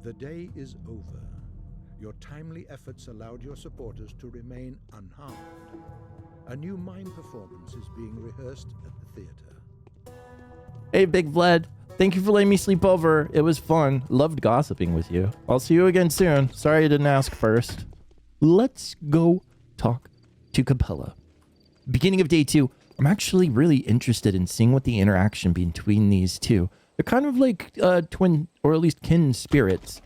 The day is over. Your timely efforts allowed your supporters to remain unharmed. A new mime performance is being rehearsed at the theater. Hey, Big Vlad. Thank you for letting me sleep over. It was fun. Loved gossiping with you. I'll see you again soon. Sorry I didn't ask first. Let's go talk to Capella. Beginning of day 2, I'm actually really interested in seeing what the interaction between these two. They're kind of like twin, or at least kin spirits,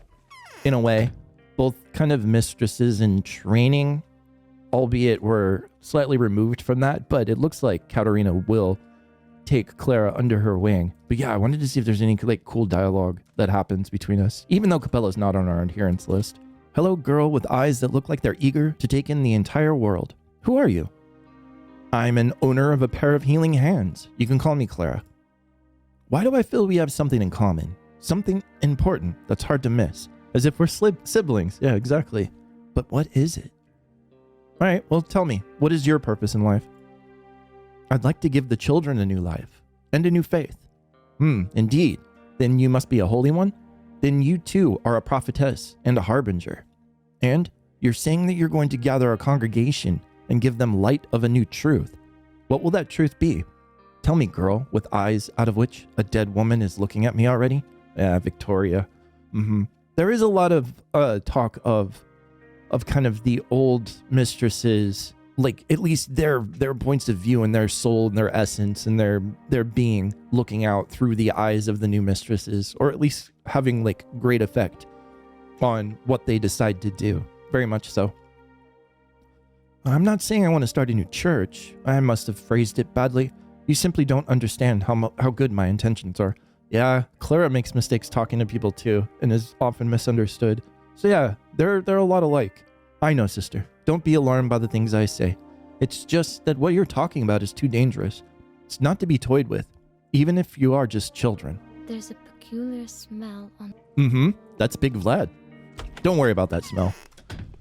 in a way. Both kind of mistresses in training, albeit we're slightly removed from that, but it looks like Katerina will take Clara under her wing. But yeah, I wanted to see if there's any like cool dialogue that happens between us, even though Capella's not on our adherence list. Hello, girl with eyes that look like they're eager to take in the entire world. Who are you? I'm an owner of a pair of healing hands. You can call me Clara. Why do I feel we have something in common? Something important that's hard to miss. As if we're siblings. Yeah, exactly. But what is it? All right, well, tell me, what is your purpose in life? I'd like to give the children a new life and a new faith. Indeed. Then you must be a holy one? Then you too are a prophetess and a harbinger. And you're saying that you're going to gather a congregation and give them light of a new truth. What will that truth be? Tell me, girl, with eyes out of which a dead woman is looking at me already. Yeah, Victoria. There is a lot of talk of kind of the old mistresses, like at least their points of view and their soul and their essence and their being looking out through the eyes of the new mistresses, or at least having like great effect on what they decide to do. Very much so. I'm not saying I want to start a new church. I must have phrased it badly. You simply don't understand how good my intentions are. Yeah, Clara makes mistakes talking to people too, and is often misunderstood. So yeah, they're a lot alike. I know, sister. Don't be alarmed by the things I say. It's just that what you're talking about is too dangerous. It's not to be toyed with, even if you are just children. There's a peculiar smell on... That's Big Vlad. Don't worry about that smell.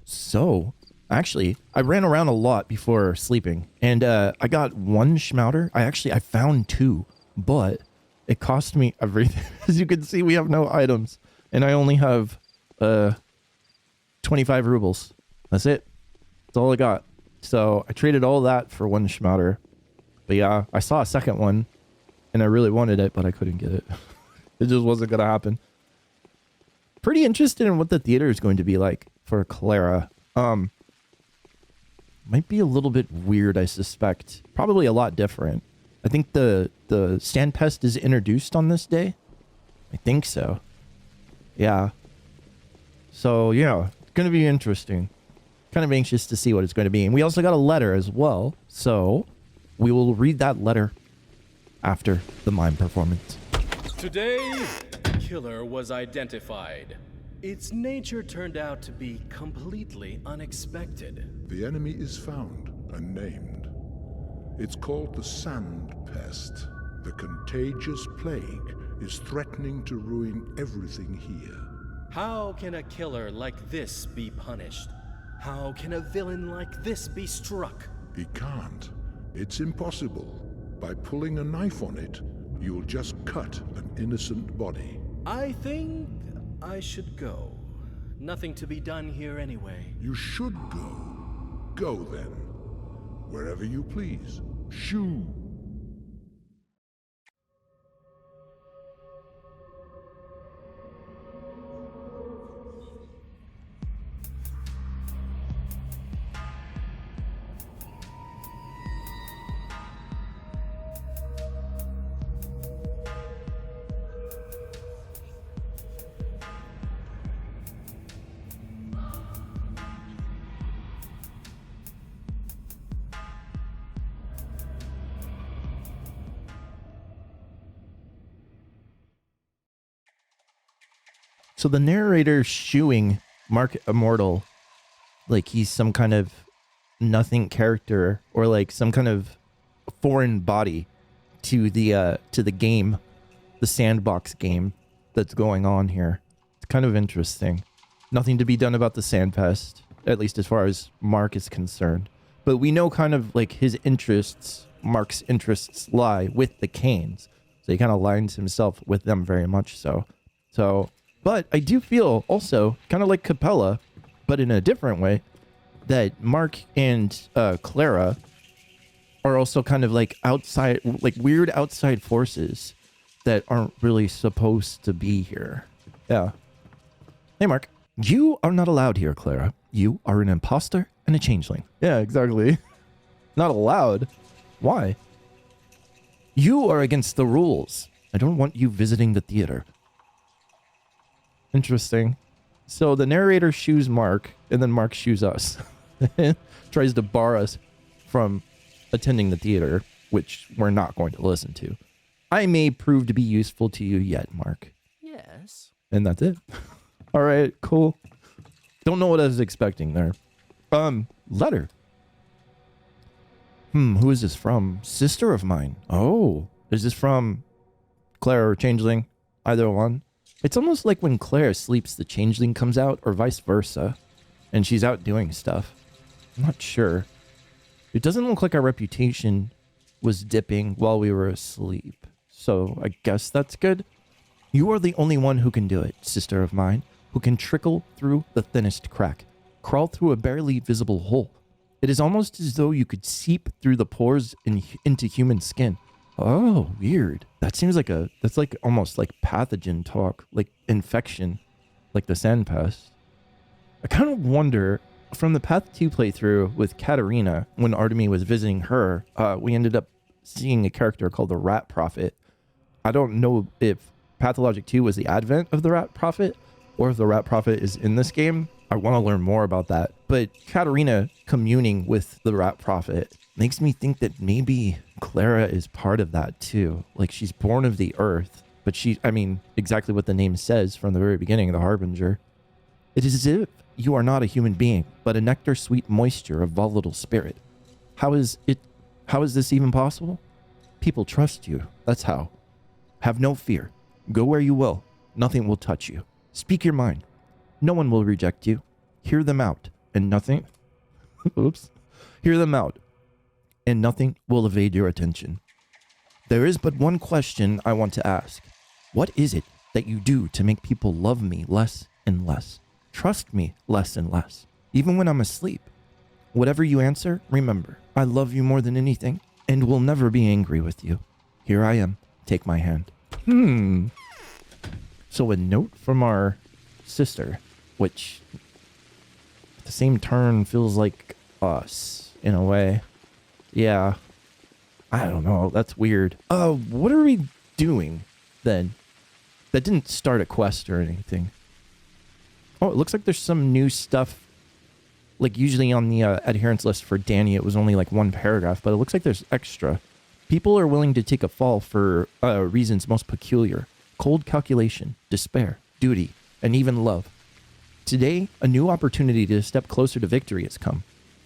So, actually, I ran around a lot before sleeping, and I got one schmouter. I found 2, but it cost me everything. As you can see, we have no items, and I only have 25 rubles. That's it. That's all I got. So I traded all that for one schmouter. But yeah, I saw a second one, and I really wanted it, but I couldn't get it. It just wasn't going to happen. Pretty interested in what the theater is going to be like for Clara. Might be a little bit weird, I suspect. Probably a lot different. I think the Sand Pest is introduced on this day. I think so. Yeah. So, yeah, it's going to be interesting. Kind of anxious to see what it's going to be. And we also got a letter as well. So we will read that letter after the mime performance. Today, the killer was identified. Its nature turned out to be completely unexpected. The enemy is found and named. It's called the Sand Pest. The contagious plague is threatening to ruin everything here. How can a killer like this be punished? How can a villain like this be struck? He can't. It's impossible. By pulling a knife on it, you'll just cut an innocent body. I think I should go. Nothing to be done here anyway. You should go. Go then. Wherever you please. Shoo! So the narrator shooing Mark Immortal like he's some kind of nothing character or like some kind of foreign body to the game, the sandbox game that's going on here. It's kind of interesting. Nothing to be done about the Sand Pest, at least as far as Mark is concerned. But we know kind of like his interests, Mark's interests lie with the Canes. So he kind of aligns himself with them very much so. So But I do feel also, kind of like Capella, but in a different way, that Mark and Clara are also kind of like outside, like weird outside forces that aren't really supposed to be here. Yeah. Hey, Mark. You are not allowed here, Clara. You are an imposter and a changeling. Yeah, exactly. Not allowed. Why? You are against the rules. I don't want you visiting the theater. Interesting. So the narrator shoos Mark, and then Mark shoos us. Tries to bar us from attending the theater, which we're not going to listen to. I may prove to be useful to you yet, Mark. Yes. And that's it. All right, cool. Don't know what I was expecting there. Letter. Who is this from? Sister of mine. Oh, is this from Clara or Changeling? Either one. It's almost like when Clara sleeps, the Changeling comes out, or vice versa, and she's out doing stuff. I'm not sure. It doesn't look like our reputation was dipping while we were asleep, so I guess that's good. You are the only one who can do it, sister of mine, who can trickle through the thinnest crack, crawl through a barely visible hole. It is almost as though you could seep through the pores into human skin. Oh, weird. That seems like that's like almost like pathogen talk, like infection, like the Sand Pest. I kind of wonder, from the Path 2 playthrough with Katerina, when Artemy was visiting her, we ended up seeing a character called the Rat Prophet. I don't know if Pathologic 2 was the advent of the Rat Prophet, or if the Rat Prophet is in this game. I want to learn more about that. But Katerina communing with the Rat Prophet makes me think that maybe Clara is part of that too. Like, she's born of the earth, but exactly what the name says from the very beginning, the Harbinger. It is as if you are not a human being, but a nectar-sweet moisture of volatile spirit. How is this even possible? People trust you. That's how. Have no fear. Go where you will. Nothing will touch you. Speak your mind. No one will reject you. Hear them out, and nothing... Oops. Hear them out, and nothing will evade your attention. There is but one question I want to ask. What is it that you do to make people love me less and less? Trust me less and less, even when I'm asleep? Whatever you answer, remember, I love you more than anything, and will never be angry with you. Here I am. Take my hand. So a note from our sister, which at the same turn feels like us in a way. Yeah. I don't know. That's weird. What are we doing then? That didn't start a quest or anything. Oh, it looks like there's some new stuff. Like usually on the adherence list for Danny, it was only like one paragraph, but it looks like there's extra. People are willing to take a fall for reasons most peculiar. Cold calculation, despair, duty, and even love. Today, a new opportunity to step closer to victory has come.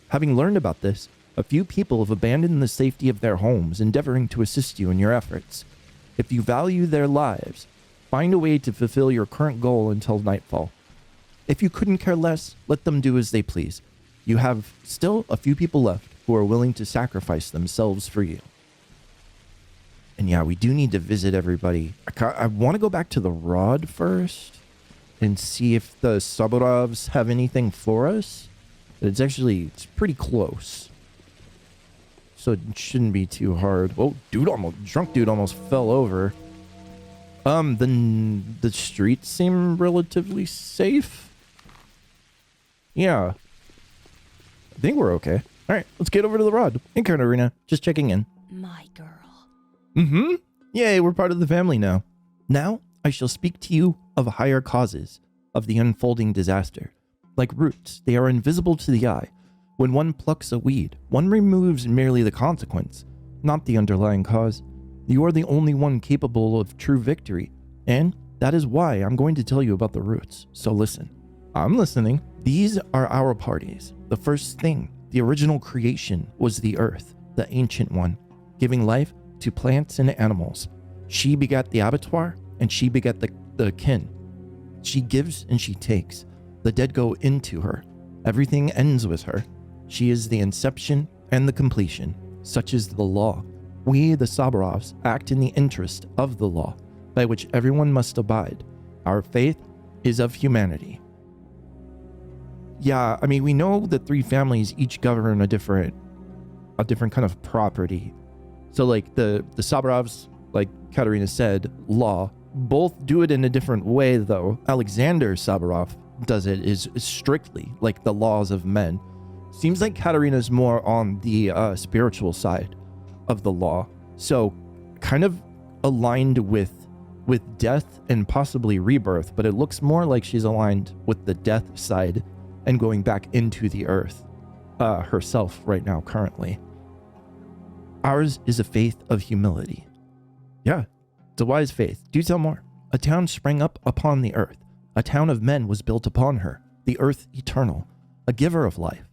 Having learned about this, a few people have abandoned the safety of their homes, endeavoring to assist you in your efforts. If you value their lives, find a way to fulfill your current goal until nightfall. If you couldn't care less, let them do as they please. You have still a few people left who are willing to sacrifice themselves for you. And yeah, we do need to visit everybody. I want to go back to the Rod first and see if the Saburovs have anything for us. But it's pretty close. So it shouldn't be too hard. Oh, drunk dude almost fell over. The streets seem relatively safe. Yeah. I think we're okay. All right, let's get over to the Rod. Hey, Katerina, just checking in. My girl. Yay, we're part of the family now. Now, I shall speak to you of higher causes of the unfolding disaster. Like roots, they are invisible to the eye. When one plucks a weed, one removes merely the consequence, not the underlying cause. You are the only one capable of true victory, and that is why I'm going to tell you about the roots. So listen. I'm listening. These are our parties. The first thing, the original creation, was the earth, the ancient one, giving life to plants and animals. She begat the abattoir, and she begat the kin. She gives and she takes. The dead go into her. Everything ends with her. She is the inception and the completion. Such is the law. We, the Saburovs, act in the interest of the law, by which everyone must abide. Our faith is of humanity. Yeah, I mean, we know that 3 families each govern a different kind of property. So like the Saburovs, like Katerina said, law, both do it in a different way though. Alexander Saburov does it is strictly like the laws of men. Seems like Katerina's more on the spiritual side of the law. So kind of aligned with death and possibly rebirth, but it looks more like she's aligned with the death side and going back into the earth herself right now, currently. Ours is a faith of humility. Yeah, it's a wise faith. Do tell more. A town sprang up upon the earth. A town of men was built upon her, the earth eternal, a giver of life,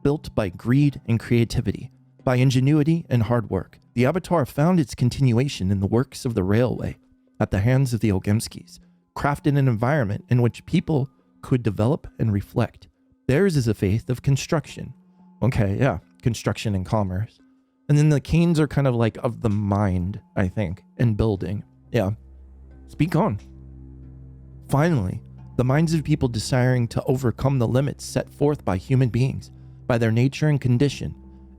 built by greed and creativity, by ingenuity and hard work. The Avatar found its continuation in the works of the railway, at the hands of the Ogemskis, crafted an environment in which people could develop and reflect. Theirs is a faith of construction. Okay, yeah, construction and commerce. And then the Canes are kind of like of the mind, I think, and building. Yeah. Speak on. Finally, the minds of people desiring to overcome the limits set forth by human beings, by their nature and condition,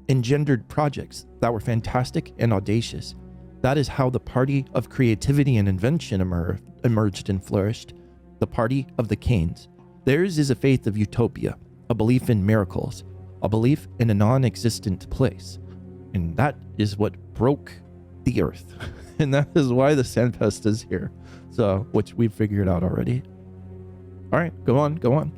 engendered projects that were fantastic and audacious. That is how the party of creativity and invention emerged and flourished, the party of the Canes. Theirs is a faith of utopia, a belief in miracles, a belief in a non-existent place. And that is what broke the earth. And that is why the Sand Pest is here. So, which we've figured out already. All right, go on.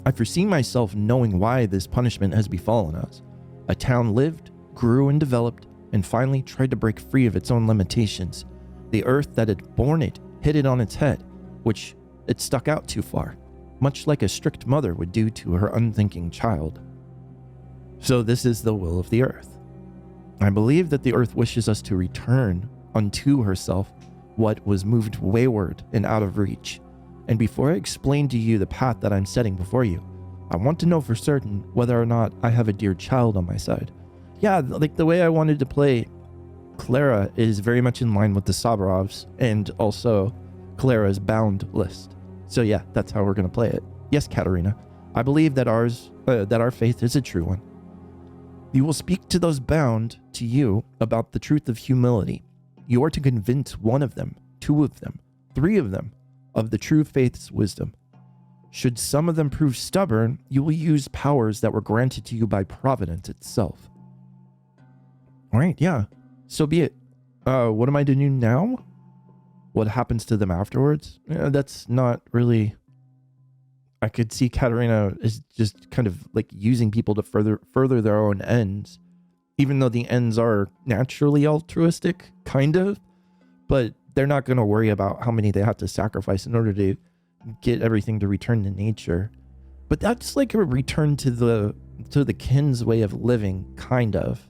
I foresee myself knowing why this punishment has befallen us. A town lived, grew and developed, and finally tried to break free of its own limitations. The earth that had borne it hit it on its head, which it stuck out too far, much like a strict mother would do to her unthinking child. So this is the will of the earth. I believe that the earth wishes us to return unto herself what was moved wayward and out of reach. And before I explain to you the path that I'm setting before you, I want to know for certain whether or not I have a dear child on my side. Yeah, like the way I wanted to play Clara is very much in line with the Saburovs and also Clara's bound list. So yeah, that's how we're going to play it. Yes, Katerina, I believe that our faith is a true one. You will speak to those bound to you about the truth of humility. You are to convince one of them, 2 of them, 3 of them of the true faith's wisdom. Should some of them prove stubborn, you will use powers that were granted to you by Providence itself. All right, yeah, so be it. What am I to do now? What happens to them afterwards? That's not really... I could see Katerina is just kind of like using people to further their own ends, even though the ends are naturally altruistic, kind of, but they're not going to worry about how many they have to sacrifice in order to get everything to return to nature. But that's like a return to the kin's way of living, kind of.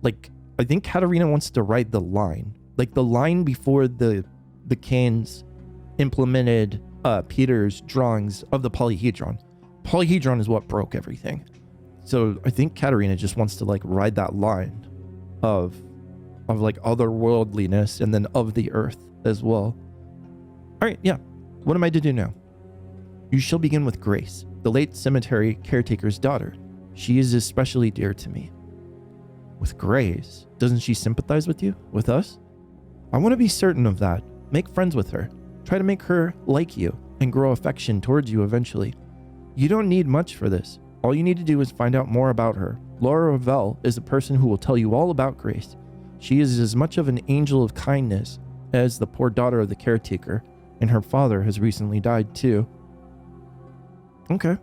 Like, I think Katerina wants to ride the line. Like the line before the Canes implemented Peter's drawings of the polyhedron. Polyhedron is what broke everything. So I think Katerina just wants to like ride that line of like otherworldliness and then of the earth as well. All right, yeah. What am I to do now? You shall begin with Grace, the late cemetery caretaker's daughter. She is especially dear to me. With Grace? Doesn't she sympathize with you? With us? I want to be certain of that. Make friends with her. Try to make her like you and grow affection towards you eventually. You don't need much for this. All you need to do is find out more about her. Laura Ravel is the person who will tell you all about Grace. She is as much of an angel of kindness as the poor daughter of the caretaker, and her father has recently died too. Okay.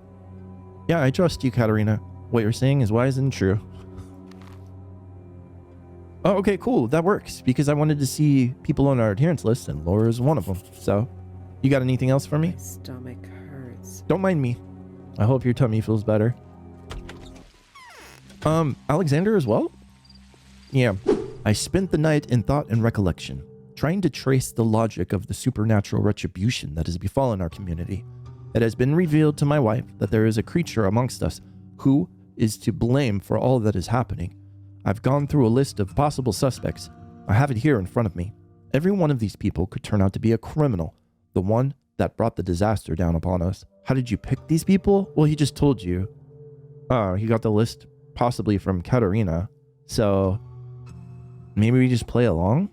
Yeah, I trust you, Katerina. What you're saying is wise and true. Oh, okay, cool. That works, because I wanted to see people on our adherence list, and Laura is one of them. So, you got anything else for me? My stomach hurts. Don't mind me. I hope your tummy feels better. Alexander as well? Yeah. I spent the night in thought and recollection, trying to trace the logic of the supernatural retribution that has befallen our community. It has been revealed to my wife that there is a creature amongst us who is to blame for all that is happening. I've gone through a list of possible suspects. I have it here in front of me. Every one of these people could turn out to be a criminal, the one that brought the disaster down upon us. How did you pick these people? Well, he just told you. He got the list possibly from Katerina. So maybe we just play along?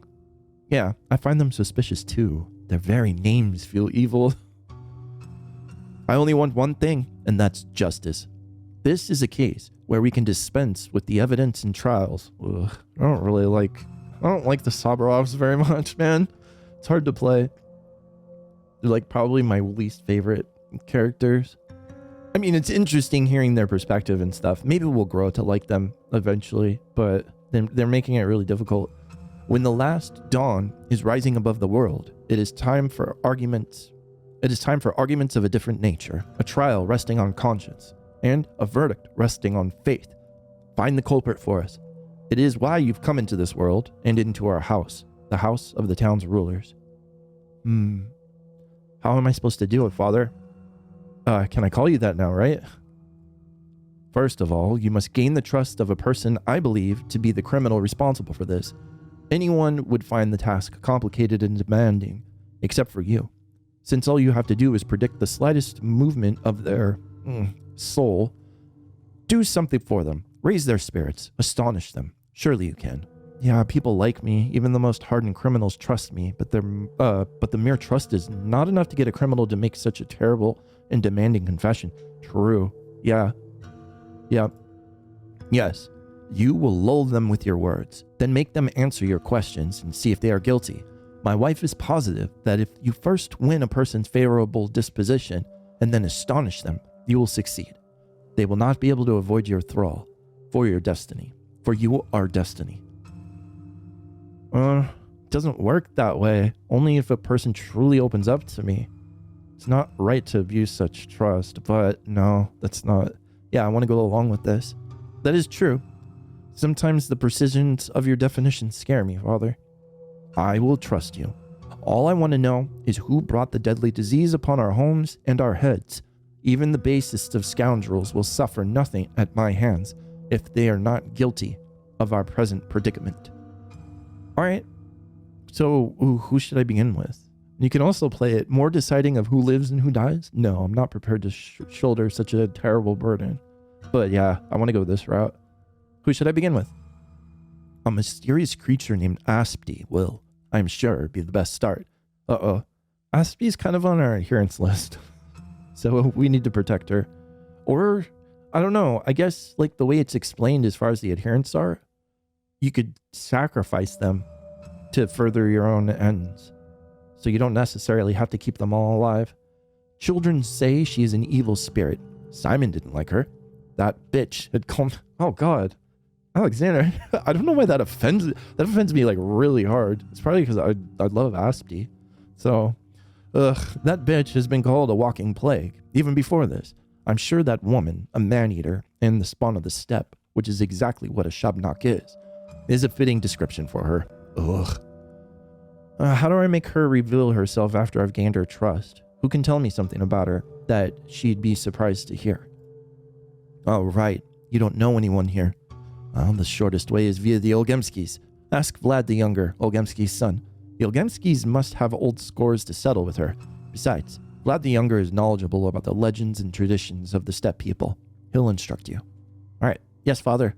Yeah, I find them suspicious too. Their very names feel evil. I only want one thing, and that's justice. This is a case where we can dispense with the evidence and trials. Ugh, I don't like the Saburovs very much, man. It's hard to play. They're like probably my least favorite characters. I mean, it's interesting hearing their perspective and stuff. Maybe we'll grow to like them eventually, but they're making it really difficult. When the last dawn is rising above the world, it is time for arguments. It is time for arguments of a different nature, a trial resting on conscience, and a verdict resting on faith. Find the culprit for us. It is why you've come into this world and into our house, the house of the town's rulers. How am I supposed to do it, Father? Can I call you that now, right? First of all, you must gain the trust of a person I believe to be the criminal responsible for this. Anyone would find the task complicated and demanding, except for you. Since all you have to do is predict the slightest movement of their soul, do something for them, raise their spirits, astonish them. Surely you can. Yeah, people like me. Even the most hardened criminals trust me, but the mere trust is not enough to get a criminal to make such a terrible and demanding confession. True. Yeah. Yes. You will lull them with your words, then make them answer your questions and see if they are guilty. My wife is positive that if you first win a person's favorable disposition and then astonish them, you will succeed. They will not be able to avoid your thrall, for your destiny, for you are destiny. It doesn't work that way, only if a person truly opens up to me. It's not right to abuse such trust, but no, that's not. Yeah, I want to go along with this. That is true. Sometimes the precisions of your definitions scare me, Father. I will trust you. All I want to know is who brought the deadly disease upon our homes and our heads. Even the basest of scoundrels will suffer nothing at my hands if they are not guilty of our present predicament. All right, so who should I begin with? You can also play it more deciding of who lives and who dies. No, I'm not prepared to shoulder such a terrible burden. But yeah, I want to go this route. Who should I begin with? A mysterious creature named Aspity will, I'm sure, be the best start. Aspity's kind of on our adherence list. So we need to protect her. Or, I don't know, I guess like the way it's explained as far as the adherents are, you could sacrifice them to further your own ends. So you don't necessarily have to keep them all alive. Children say she is an evil spirit. Simon didn't like her. That bitch had come... Oh, God. Alexander, I don't know why that offends me like really hard. It's probably because I love Aspity. So, that bitch has been called a walking plague, even before this. I'm sure that woman, a man-eater, and the spawn of the steppe, which is exactly what a Shabnak is a fitting description for her. How do I make her reveal herself after I've gained her trust? Who can tell me something about her that she'd be surprised to hear? Oh, right. You don't know anyone here. Well, the shortest way is via the Olgemskis. Ask Vlad the Younger, Olgemski's son. The Olgemskis must have old scores to settle with her. Besides, Vlad the Younger is knowledgeable about the legends and traditions of the steppe people. He'll instruct you. All right. Yes, Father.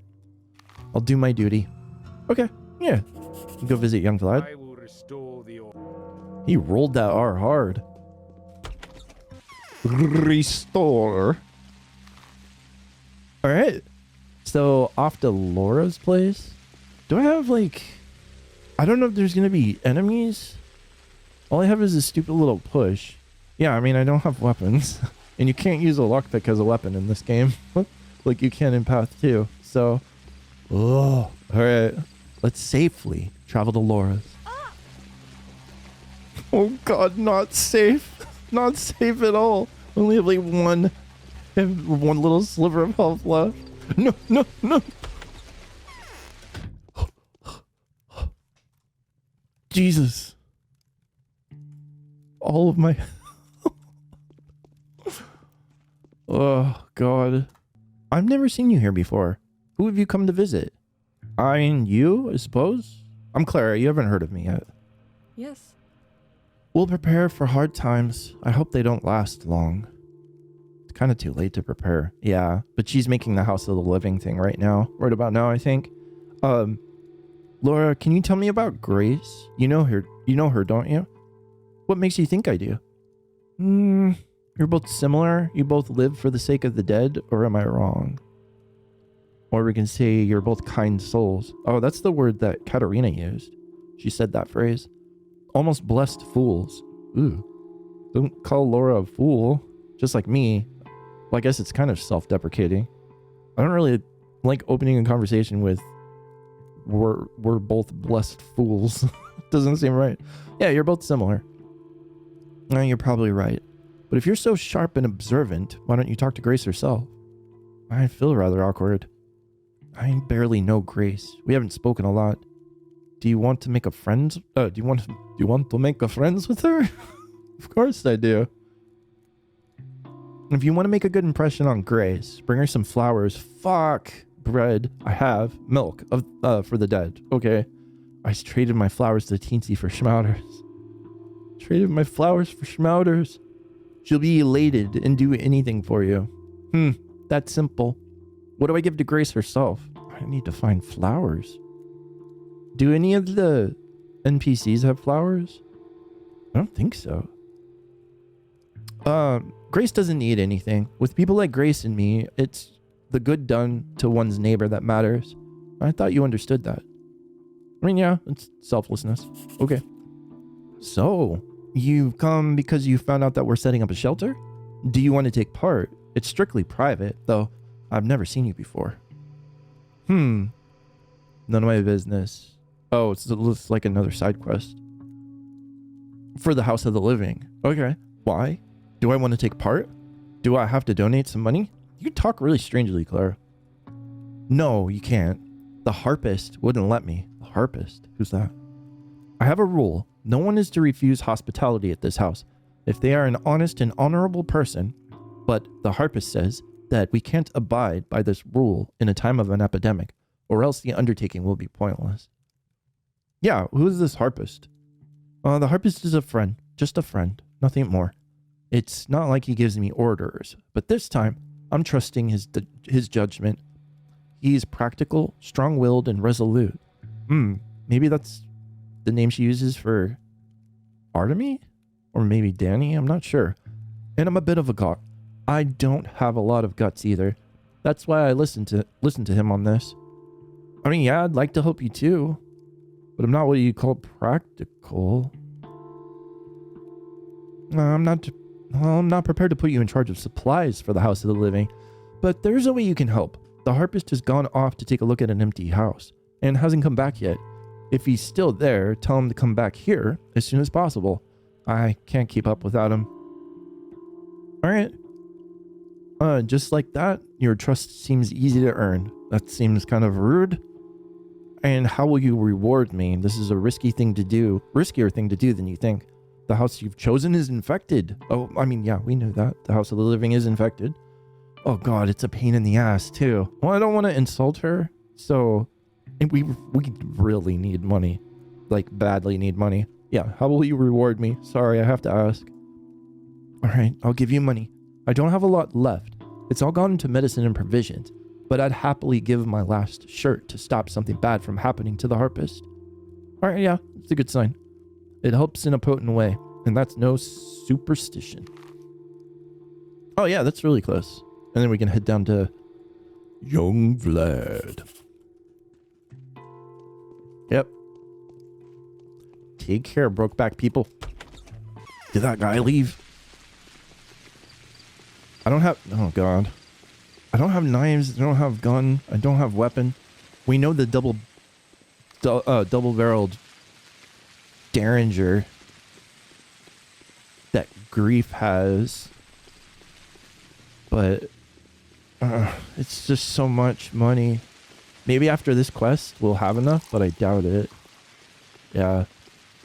I'll do my duty. Okay. Yeah. You go visit young Vlad. I will restore the order. He rolled that R hard. Restore. All right. So off to Laura's place. Do I have like... I don't know if there's going to be enemies. All I have is a stupid little push. Yeah, I mean, I don't have weapons. And you can't use a lockpick as a weapon in this game. Like you can in Path 2. So... Oh. Alright. Let's safely travel to Laura's. Oh God, not safe. Not safe at all. Only have like one little sliver of health left. No. Jesus. All of my... Oh, God. I've never seen you here before. Who have you come to visit? You, I suppose? I'm Clara. You haven't heard of me yet. Yes. We'll prepare for hard times. I hope they don't last long. It's kind of too late to prepare. Yeah, but she's making the house of the living thing right now. Right about now, I think. Laura, can you tell me about Grace? You know her, don't you? What makes you think I do? You're both similar. You both live for the sake of the dead, or am I wrong? Or we can say you're both kind souls. Oh, that's the word that Katerina used. She said that phrase. Almost blessed fools. Ooh. Don't call Laura a fool. Just like me. Well, I guess it's kind of self-deprecating. I don't really like opening a conversation with we're both blessed fools. Doesn't seem right. Yeah, you're both similar. No, you're probably right. But if you're so sharp and observant, why don't you talk to Grace herself? I feel rather awkward. I barely know Grace. We haven't spoken a lot. Do you want to make a friend? Do you want to make a friends with her? Of course I do. If you want to make a good impression on Grace, bring her some flowers. Fuck. Bread. I have. Milk. For the dead. Okay. I traded my flowers to Teensy for schmouters. Traded my flowers for schmouters. She'll be elated and do anything for you. That's simple. What do I give to Grace herself? I need to find flowers. Do any of the NPCs have flowers? I don't think so. Grace doesn't need anything. With people like Grace and me, it's the good done to one's neighbor that matters. I thought you understood that. I mean, yeah, it's selflessness. Okay. So, you've come because you found out that we're setting up a shelter? Do you want to take part? It's strictly private, though I've never seen you before. None of my business. Oh, it's like another side quest. For the House of the Living. Okay. Why? Do I want to take part? Do I have to donate some money? You talk really strangely, Clara. No, you can't. The harpist wouldn't let me. The harpist? Who's that? I have a rule. No one is to refuse hospitality at this house if they are an honest and honorable person, but the harpist says that we can't abide by this rule in a time of an epidemic, or else the undertaking will be pointless. Yeah, who is this harpist? The harpist is a friend. Just a friend. Nothing more. It's not like he gives me orders, but this time, I'm trusting his judgment. He's practical, strong-willed, and resolute. Maybe that's the name she uses for Artemy? Or maybe Danny? I'm not sure. And I'm a bit of a gawk. I don't have a lot of guts either. That's why I listened to him on this. I mean, yeah, I'd like to help you too, but I'm not what you call practical. I'm not prepared to put you in charge of supplies for the House of the Living, but there's a way you can help. The harpist has gone off to take a look at an empty house and hasn't come back yet. If he's still there, tell him to come back here as soon as possible. I can't keep up without him. All right. Just like that, your trust seems easy to earn. That seems kind of rude. And how will you reward me? This is a riskier thing to do than you think. The house you've chosen is infected. Oh, I mean, yeah, we knew that. The House of the Living is infected. Oh God, it's a pain in the ass too. Well, I don't want to insult her, so we really need money. Like, badly need money. Yeah, how will you reward me? Sorry, I have to ask. All right, I'll give you money. I don't have a lot left. It's all gone into medicine and provisions, but I'd happily give my last shirt to stop something bad from happening to the harpist. All right, yeah, it's a good sign. It helps in a potent way, and that's no superstition. Oh yeah, that's really close. And then we can head down to young Vlad. Yep. Take care, Brokeback people. Did that guy leave? I don't have... Oh, God. I don't have knives. I don't have gun. I don't have weapon. We know the double-barreled Derringer that Grief has. But... it's just so much money. Maybe after this quest we'll have enough, but I doubt it. Yeah.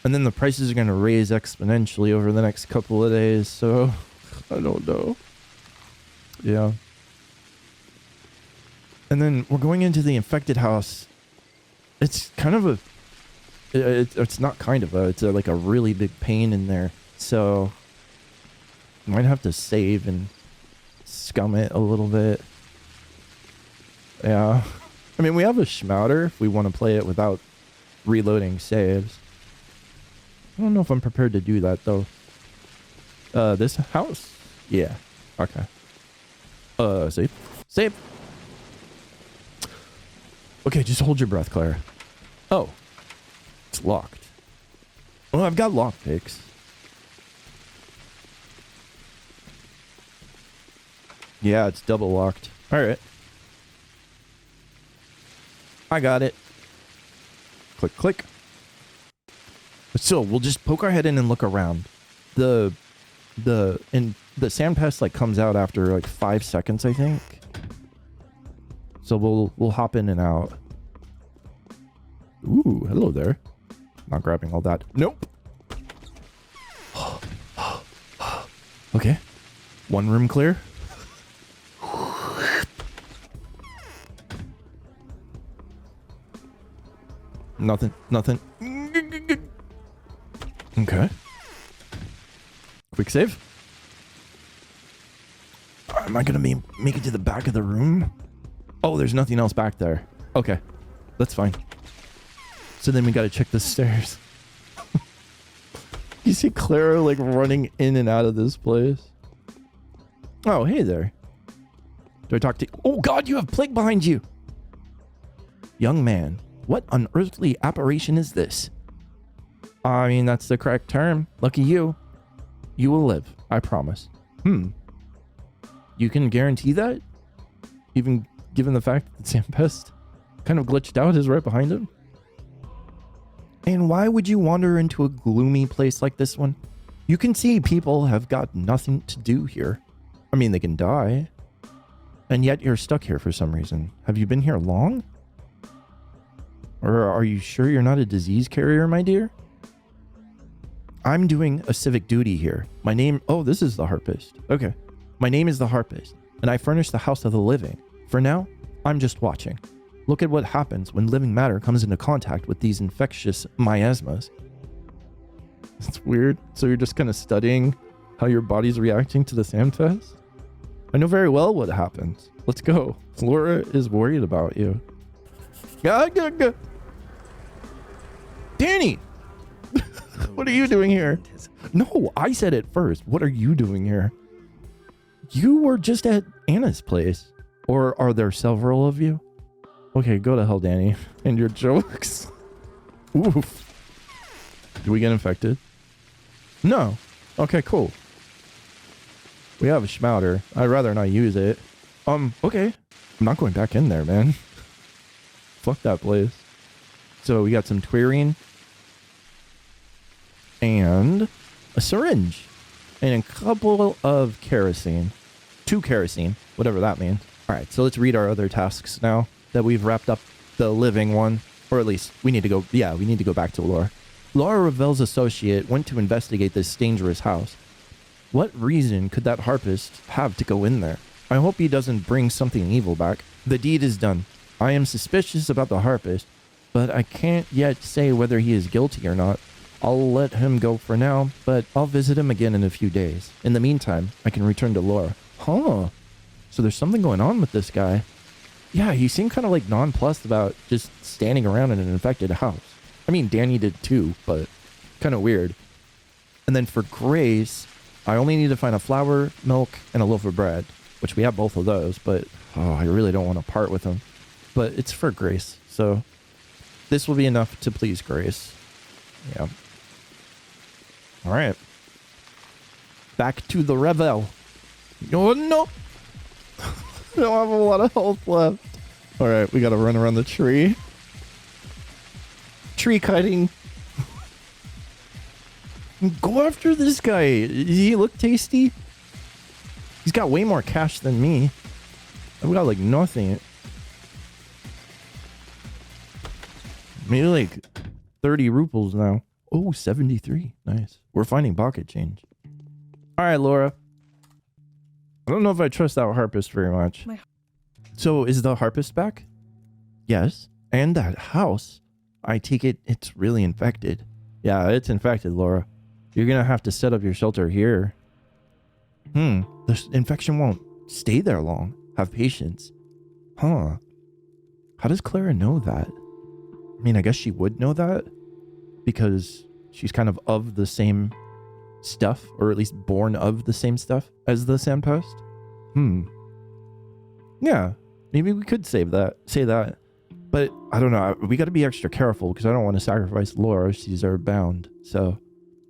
And then the prices are going to raise exponentially over the next couple of days, so I don't know. Yeah. And then we're going into the infected house. It's kind of a... It's not kind of a... It's like a really big pain in there. So, might have to save and scum it a little bit. Yeah. I mean, we have a schmouter if we want to play it without reloading saves. I don't know if I'm prepared to do that, though. This house? Yeah. Okay. Save. Save. Okay, just hold your breath, Clara. Oh. It's locked. Well, I've got lockpicks. Yeah, it's double locked. Alright. I got it. Click, click. So, we'll just poke our head in and look around. The Sand Pest, like, comes out after, like, 5 seconds, I think. So, we'll hop in and out. Ooh, hello there. Not grabbing all that. Nope. Okay. One room clear. Nothing. Okay. Quick save. Am I gonna make it to the back of the room? Oh, there's nothing else back there. Okay. That's fine. So then we gotta check the stairs. You see Clara like running in and out of this place. Oh, hey there. Do I talk to you? Oh God, you have plague behind you. Young man, what unearthly apparition is this? I mean, that's the correct term. Lucky you. You will live, I promise. You can guarantee that? Even given the fact that Sand Pest kind of glitched out is right behind him? And why would you wander into a gloomy place like this one? You can see people have got nothing to do here. I mean, they can die. And yet you're stuck here for some reason. Have you been here long? Or are you sure you're not a disease carrier, my dear? I'm doing a civic duty here. My name... Oh, this is the Harpist. Okay. My name is the Harpist, and I furnish the House of the Living. For now, I'm just watching. Look at what happens when living matter comes into contact with these infectious miasmas. It's weird. So you're just kind of studying how your body's reacting to the Sand Pest? I know very well what happens. Let's go. Laura is worried about you. Danny! What are you doing here? No, I said it first. What are you doing here? You were just at Anna's place. Or are there several of you? Okay, go to hell, Danny. And your jokes. Oof. Do we get infected? No. Okay, cool. We have a schmouter. I'd rather not use it. Okay. I'm not going back in there, man. Fuck that place. So we got some Twirine. And a syringe. And a couple of kerosene. 2 kerosene. Whatever that means. Alright, so let's read our other tasks now that we've wrapped up the living one. Or at least, we need to go back to Laura. Laura Ravel's associate went to investigate this dangerous house. What reason could that harpist have to go in there? I hope he doesn't bring something evil back. The deed is done. I am suspicious about the harpist, but I can't yet say whether he is guilty or not. I'll let him go for now, but I'll visit him again in a few days. In the meantime, I can return to Laura. Huh. So there's something going on with this guy. Yeah, he seemed kind of like nonplussed about just standing around in an infected house. I mean, Danny did too, but kind of weird. And then for Grace, I only need to find a flour, milk, and a loaf of bread, which we have both of those, but I really don't want to part with them. But it's for Grace, so this will be enough to please Grace. Yeah. All right. Back to the Revel. Oh, no. I don't have a lot of health left. All right, we got to run around the tree. Tree cutting. Go after this guy. Does he look tasty? He's got way more cash than me. I've got like nothing. Maybe like 30 rubles now. Oh, 73. Nice. We're finding pocket change. All right, Laura. I don't know if I trust that harpist very much. So is the harpist back? Yes. And that house. I take it it's really infected. Yeah, it's infected, Laura. You're gonna have to set up your shelter here. The infection won't stay there long. Have patience. Huh. How does Clara know that? I mean, I guess she would know that because she's kind of the same stuff, or at least born of the same stuff as the Sand Pest. Yeah, maybe we could say that. But I don't know. We got to be extra careful because I don't want to sacrifice Laura. She's our bound. So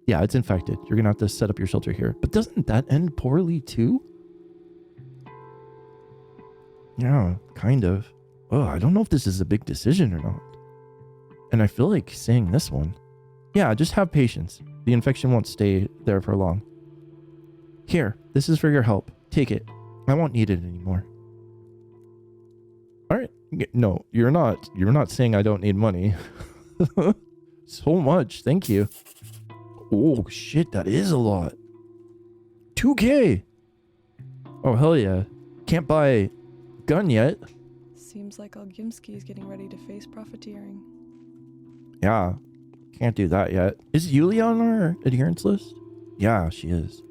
yeah, it's infected. You're going to have to set up your shelter here. But doesn't that end poorly too? Yeah, kind of. Oh, I don't know if this is a big decision or not. And I feel like saying this one. Yeah, just have patience. The infection won't stay there for long. Here, this is for your help. Take it. I won't need it anymore. All right. No, you're not. You're not saying I don't need money. So much. Thank you. Oh, shit. That is a lot. 2K. Oh, hell yeah. Can't buy a gun yet. Seems like Algimsky is getting ready to face profiteering. Yeah. Can't do that yet. Is Yulia on our adherence list? Yeah, she is.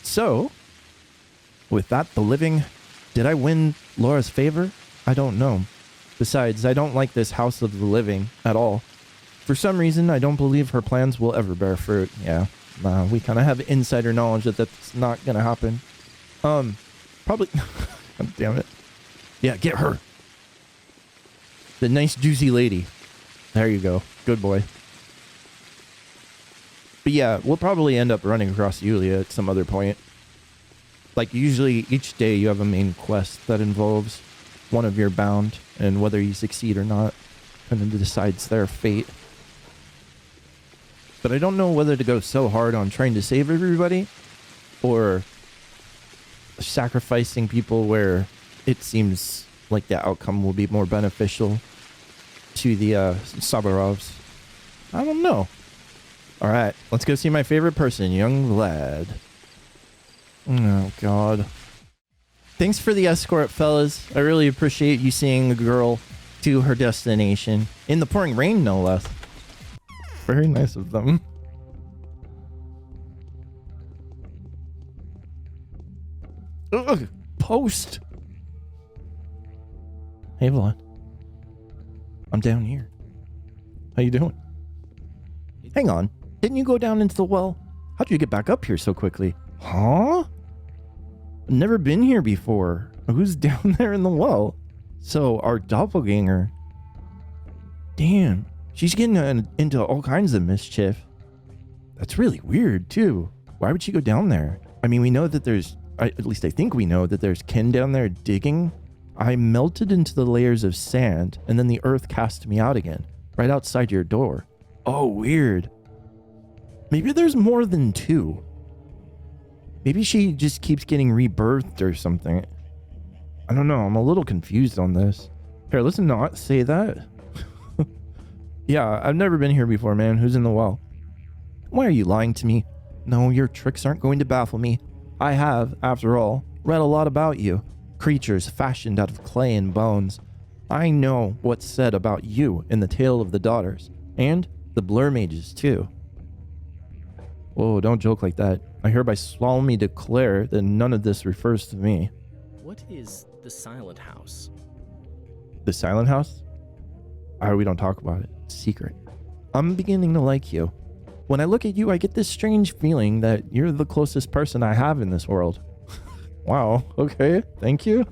So, with that, the living... Did I win Laura's favor? I don't know. Besides, I don't like this house of the living at all. For some reason, I don't believe her plans will ever bear fruit. Yeah, we kind of have insider knowledge that that's not gonna happen. Probably... God damn it. Yeah, get her. The nice juicy lady. There you go. Good boy. But yeah, we'll probably end up running across Yulia at some other point. Like usually each day you have a main quest that involves one of your bound, and whether you succeed or not kind of decides their fate. But I don't know whether to go so hard on trying to save everybody or sacrificing people where it seems like the outcome will be more beneficial to the Saburovs. I don't know. All right, let's go see my favorite person, young Vlad. Oh, God. Thanks for the escort, fellas. I really appreciate you seeing a girl to her destination. In the pouring rain, no less. Very nice of them. Ugh, post. Hey, Vlad. I'm down here. How you doing? Hang on. Didn't you go down into the well? How'd you get back up here so quickly? Huh? Never been here before. Who's down there in the well? So, our doppelganger. Damn. She's getting into all kinds of mischief. That's really weird, too. Why would she go down there? I mean, we know that there's... at least I think we know that there's kin down there digging. I melted into the layers of sand, and then the earth cast me out again, right outside your door. Oh, weird. Maybe there's more than two. Maybe she just keeps getting rebirthed or something. I don't know. I'm a little confused on this. Here, let's not say that. Yeah, I've never been here before, man. Who's in the well? Why are you lying to me? No, your tricks aren't going to baffle me. I have, after all, read a lot about you. Creatures fashioned out of clay and bones. I know what's said about you in the Tale of the Daughters, and the Blur Mages, too. Whoa, don't joke like that. I hereby solemnly declare that none of this refers to me. What is the Silent House? The Silent House? We don't talk about it. It's secret. I'm beginning to like you. When I look at you, I get this strange feeling that you're the closest person I have in this world. Wow, okay, thank you.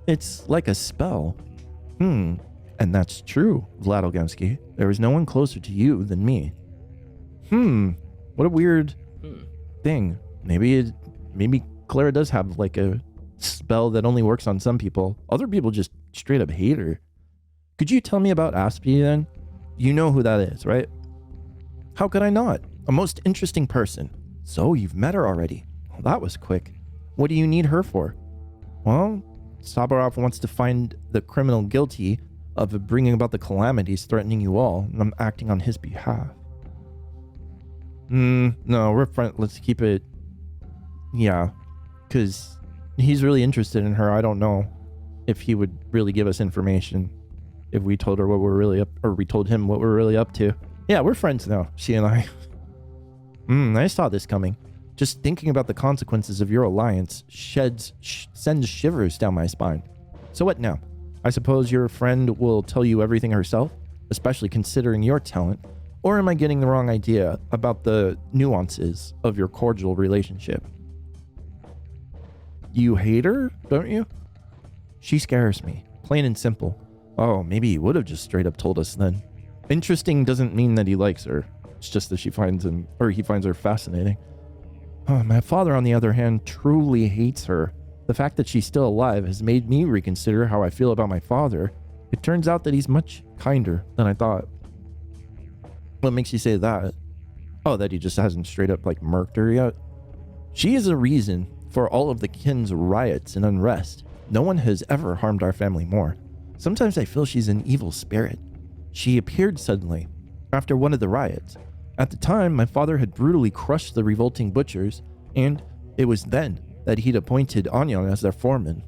It's like a spell. And that's true, Vlad Algimsky. There is no one closer to you than me. What a weird thing. Maybe Clara does have like a spell that only works on some people. Other people just straight up hate her. Could you tell me about Aspity then? You know who that is, right? How could I not? A most interesting person. So you've met her already. Well, that was quick. What do you need her for? Well, Saburova wants to find the criminal guilty of bringing about the calamities threatening you all, and I'm acting on his behalf. No, we're friends. Let's keep it. Yeah, because he's really interested in her. I don't know if he would really give us information. if we told her what we're really up, or we told him what we're really up to. Yeah, we're friends now, she and I. I saw this coming. Just thinking about the consequences of your alliance sends shivers down my spine. So what now? I suppose your friend will tell you everything herself, especially considering your talent. Or am I getting the wrong idea about the nuances of your cordial relationship? You hate her, don't you? She scares me, plain and simple. Oh, maybe he would have just straight up told us then. Interesting doesn't mean that he likes her. It's just that he finds her fascinating. My father, on the other hand, truly hates her. The fact that she's still alive has made me reconsider how I feel about my father. It turns out that he's much kinder than I thought. What makes you say that? Oh, that he just hasn't straight up like murked her yet? She is a reason for all of the kin's riots and unrest. No one has ever harmed our family more. Sometimes I feel she's an evil spirit. She appeared suddenly after one of the riots. At the time, my father had brutally crushed the revolting butchers, and it was then that he'd appointed Anyan as their foreman.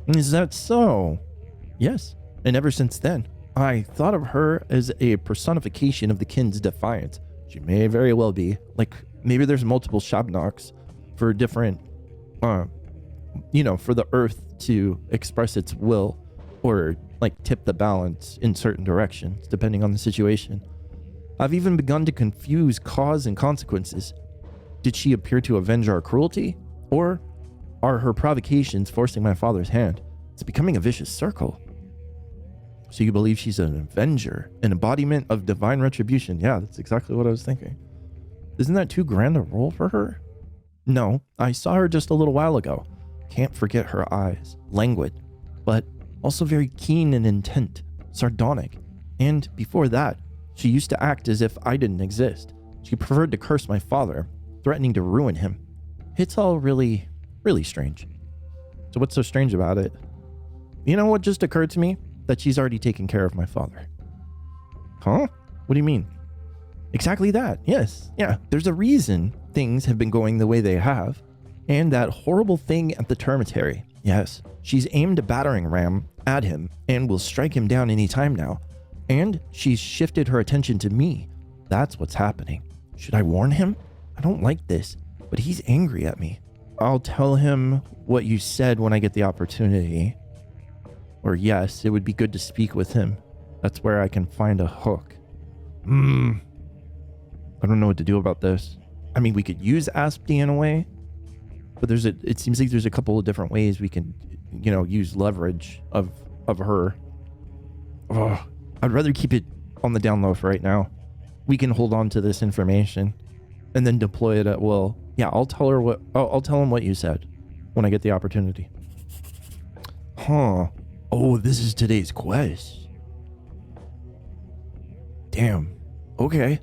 Is that so? Yes, and ever since then, I thought of her as a personification of the kin's defiance. She may very well be. Like, maybe there's multiple Shabnoks for different, for the earth to express its will, or like tip the balance in certain directions, depending on the situation. I've even begun to confuse cause and consequences. Did she appear to avenge our cruelty? Or are her provocations forcing my father's hand? It's becoming a vicious circle. So you believe she's an avenger, an embodiment of divine retribution? Yeah, that's exactly what I was thinking. Isn't that too grand a role for her? No, I saw her just a little while ago. Can't forget her eyes, languid, but also very keen and intent, sardonic. And before that, she used to act as if I didn't exist. She preferred to curse my father, threatening to ruin him. It's all really, really strange. So what's so strange about it? You know what just occurred to me? That she's already taken care of my father. Huh? What do you mean? Exactly that. Yes. Yeah. There's a reason things have been going the way they have. And that horrible thing at the termitary. Yes. She's aimed a battering ram at him and will strike him down any time now. And she's shifted her attention to me. That's what's happening. Should I warn him? I don't like this, but he's angry at me. I'll tell him what you said when I get the opportunity. Or yes, it would be good to speak with him. That's where I can find a hook. I don't know what to do about this. I mean, we could use Aspity in a way, but it seems like there's a couple of different ways we can, use leverage of her. Oh, I'd rather keep it on the down low for right now. We can hold on to this information and then deploy it at will. Yeah, I'll tell him what you said when I get the opportunity. Huh. Oh, this is today's quest. Damn. Okay.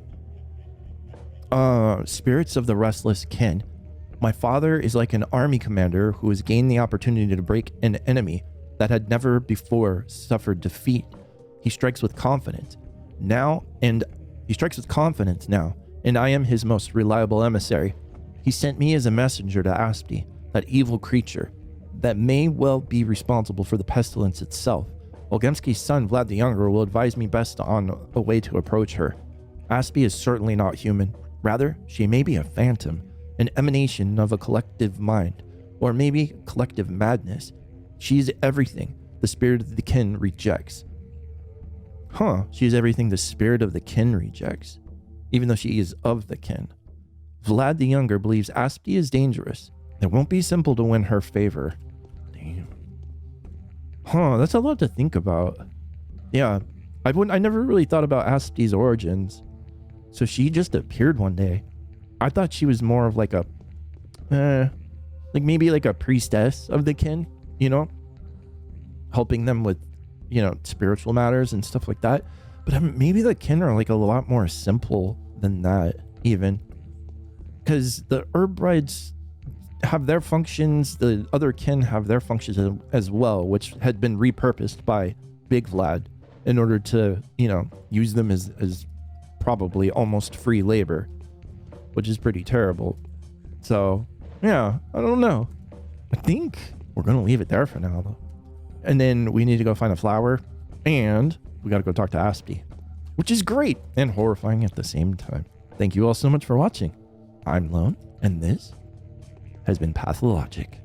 Spirits of the Restless Kin. My father is like an army commander who has gained the opportunity to break an enemy that had never before suffered defeat. He strikes with confidence now, and I am his most reliable emissary. He sent me as a messenger to Aspity, that evil creature that may well be responsible for the pestilence itself. Olgemski's son, Vlad the Younger, will advise me best on a way to approach her. Aspity is certainly not human. Rather, she may be a phantom, an emanation of a collective mind, or maybe collective madness. She is everything the spirit of the kin rejects. Huh, she is everything the spirit of the kin rejects, even though she is of the kin. Vlad the Younger believes Aspity is dangerous. It won't be simple to win her favor. Damn. Huh, that's a lot to think about. Yeah, I never really thought about Aspity's origins. So she just appeared one day. I thought she was more of like a, maybe like a priestess of the kin, helping them with, spiritual matters and stuff like that. But maybe the kin are like a lot more simple than that, even. Because the herb brides have their functions, the other kin have their functions as well, which had been repurposed by Big Vlad in order to, use them as probably almost free labor, which is pretty terrible. So, yeah, I don't know. I think we're going to leave it there for now, though. And then we need to go find a flower. And we got to go talk to Aspity, which is great and horrifying at the same time. Thank you all so much for watching. I'm Lone, and this has been Pathologic.